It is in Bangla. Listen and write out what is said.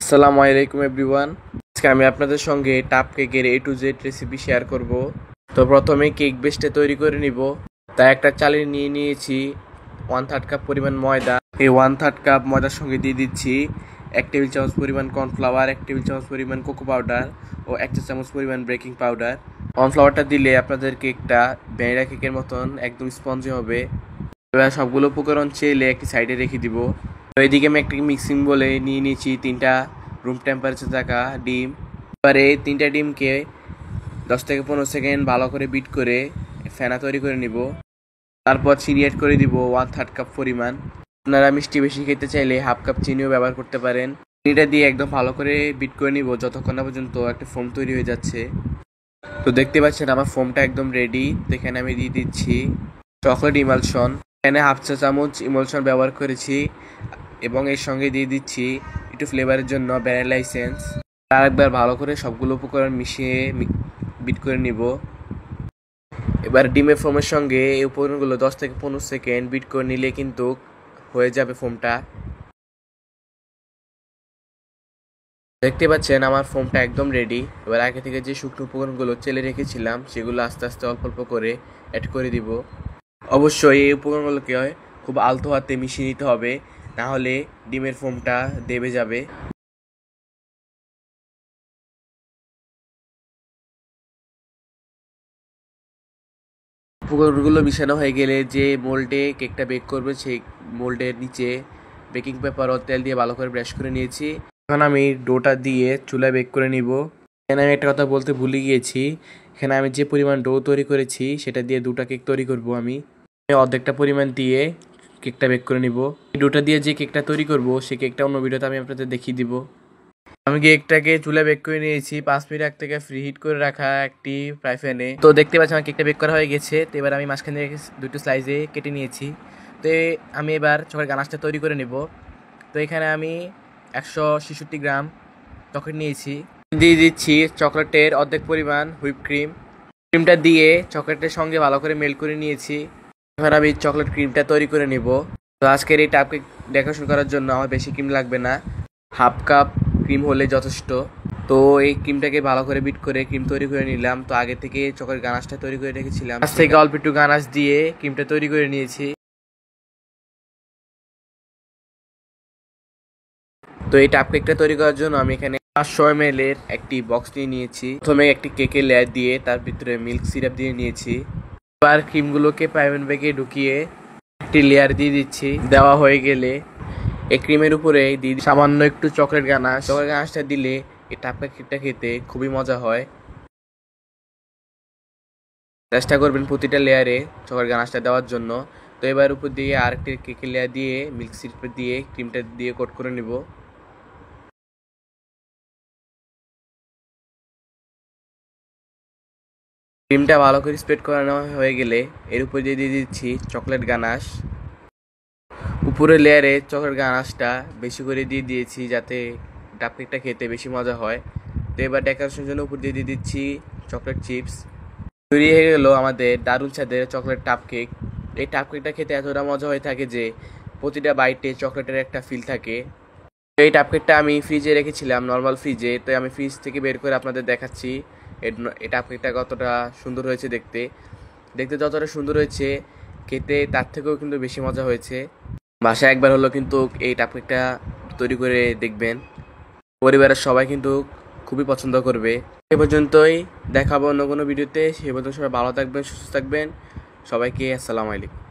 আসসালামু আলাইকুম এভরিওয়ান। আজকে আমি আপনাদের সঙ্গে টাপ কেকের A to Z recipe share করব। তো প্রথমে কেক বেসটা তৈরি করে নিব। তাই একটা চালে নিয়ে নিয়েছি 1/3 কাপ পরিমাণ ময়দা। এই 1/3 কাপ ময়দার সঙ্গে দিয়ে দিচ্ছি 1 টেবিল চামচ পরিমাণ কর্নফ্লাওয়ার, 1 টেবিল চামচ পরিমাণ কোকো পাউডার ও 1 চা চামচ পরিমাণ বেকিং পাউডার। কর্নফ্লাওয়ারটা দিলে আপনাদের কেকটা ভ্যানিলা কেকের মতন একদম স্পঞ্জি হবে। এবার সবগুলো উপকরণ চেলে একটি সাইডে রেখে দিব। তো এদিকে আমি একটা মিক্সিং বলে নিয়ে নিয়েছি 3টা রুম টেম্পারেচার থাকা ডিম। এবারে 3টা ডিমকে 10 থেকে 15 সেকেন্ড ভালো করে বিট করে ফেনা তৈরি করে নিব। তারপর চিনি অ্যাড করে দিব 1/3 কাপ পরিমাণ। আপনারা মিষ্টি বেশি খেতে চাইলে 1/2 কাপ চিনিও ব্যবহার করতে পারেন। চিনিটা দিয়ে একদম ভালো করে বিট করে নিব যতক্ষণ না পর্যন্ত একটা ফোম তৈরি হয়ে যাচ্ছে। তো দেখতে পাচ্ছেন আমার ফোমটা একদম রেডি। তো এখানে আমি দিয়ে দিচ্ছি চকলেট ইমালশন। এখানে 1/2 চা চামচ ইমালশন ব্যবহার করেছি এবং এর সঙ্গে দিয়ে দিচ্ছি একটু ফ্লেভারের জন্য ভ্যানিলা এসেন্স। আরেকবার ভালো করে সবগুলো উপকরণ মিশিয়ে বিট করে নিব। এবার ডিমের ফোমের সঙ্গে এই উপকরণগুলো 10 থেকে 15 সেকেন্ড বিট করে নিলে কিন্তু হয়ে যাবে ফোমটা। দেখতে পাচ্ছেন আমার ফোমটা একদম রেডি। এবার আগে থেকে যে শুকনো উপকরণগুলো চেলে রেখেছিলাম সেগুলো আস্তে আস্তে অল্প অল্প করে অ্যাড করে দিব। অবশ্যই এই উপকরণগুলোকে খুব আলতো হাতে মিশিয়ে নিতে হবে, না হলে ডিমের ফোমটা দেবে যাবে। উপকরণগুলো মিশানো হয়ে গেলে যে মোল্ডে কেকটা বেক করবে সেই মোল্ডের নিচে বেকিং পেপার ও তেল দিয়ে ভালো করে ব্রাশ করে নিয়েছি। এখন আমি ডোটা দিয়ে চুলায় বেক করে নিব। এখানে আমি একটা কথা বলতে ভুলে গিয়েছি, এখানে আমি যে পরিমাণ ডো তৈরি করেছি সেটা দিয়ে 2টা কেক তৈরি করব। আমি অর্ধেকটা পরিমাণ দিয়ে কেকটা বেক করে নিব। এই ডোটা দিয়ে যে কেকটা তৈরি করব সেই কেকটা অন্য ভিডিওতে আমি আপনাদের দেখিয়ে দিব। আমি কেকটাকে চুলা বেক করে নিয়েছি 5 মিনিট আগ থেকে ফ্রি হিট করে রাখা একটি ফ্রাই প্যানে। তো দেখতে পাচ্ছি আমার কেকটা বেক করা হয়ে গেছে। তো এবার আমি মাঝখান থেকে দুটো স্লাইসে কেটে নিয়েছি। তো আমি এবার চকলেট গানাশটা তৈরি করে নেব। তো এখানে আমি 166 গ্রাম চকলেট নিয়েছি। দিয়ে দিচ্ছি চকলেটের অর্ধেক পরিমাণ হুইপ ক্রিম। ক্রিমটা দিয়ে চকলেটের সঙ্গে ভালো করে মেল্ট করে নিয়েছি। এবার আমি চকলেট ক্রিমটা তৈরি করে নেব। তো আজকের এই টাপ কেক ডেকোরেশন করার জন্য আমার বেশি ক্রিম লাগবে না, 1/2 কাপ ক্রিম হলে যথেষ্ট। তো এই ক্রিমটাকে ভালো করে বিট করে ক্রিম তৈরি করে নিলাম। তো আগে থেকে চকলেট গানাশটা তৈরি করে রেখেছিলাম, আজ থেকে অল্প একটু গানাশ দিয়ে ক্রিমটা তৈরি করে নিয়েছি। তো এই টাপ কেকটা তৈরি করার জন্য আমি এখানে 500 ml এর একটি বক্স নিয়ে নিয়েছি। প্রথমে একটি কেকের লেয়ার দিয়ে তার ভিতরে মিল্ক সিরাপ দিয়ে নিয়েছি। এবার ক্রিমগুলোকে পাইপিং ব্যাগে ঢুকিয়ে একটি লেয়ার দিয়ে দিচ্ছি। দেওয়া হয়ে গেলে এই ক্রিমের উপরে দিয়ে সামান্য একটু চকলেট গানাশ। চকলেট গানাশটা দিলে এই টাপ কেকটা খেতে খুবই মজা হয়। চেষ্টা করবেন প্রতিটা লেয়ারে চকলেট গানাশটা দেওয়ার জন্য। তো এবার উপর দিয়ে আরেকটি কেকের লেয়ার দিয়ে মিল্ক সিরাপ দিয়ে ক্রিমটা দিয়ে কোট করে নিব। ক্রিমটা ভালো করে স্প্রেড করানো হয়ে গেলে এর উপর দিয়ে দিয়ে দিচ্ছি চকলেট গানাশ। উপরের লেয়ারে চকলেট গানাশটা বেশি করে দিয়ে দিয়েছি যাতে টাপ কেকটা খেতে বেশি মজা হয়। তো এবার ডেকোরেশনের জন্য উপর দিয়ে দিয়ে দিচ্ছি চকলেট চিপস। তৈরি হয়ে গেল আমাদের দারুণ স্বাদের চকলেট টাপ কেক। এই টাপ কেকটা খেতে এতটা মজা হয়ে থাকে যে প্রতিটা বাইটে চকলেটের একটা ফিল থাকে। এই টাপ কেকটা আমি ফ্রিজে রেখেছিলাম, নর্মাল ফ্রিজে। তো আমি ফ্রিজ থেকে বের করে আপনাদের দেখাচ্ছি এই টাপ কেকটা কতটা সুন্দর হয়েছে দেখতে। দেখতে যতটা সুন্দর হয়েছে খেতে তার থেকেও কিন্তু বেশি মজা হয়েছে। বাসায় একবার হলো কিন্তু এই টাপ কেকটা তৈরি করে দেখবেন, পরিবারের সবাই কিন্তু খুবই পছন্দ করবে। এ পর্যন্তই, দেখাবো অন্য কোনো ভিডিওতে। সে পর্যন্ত সবাই ভালো থাকবেন, সুস্থ থাকবেন। সবাইকে আসসালামু আলাইকুম।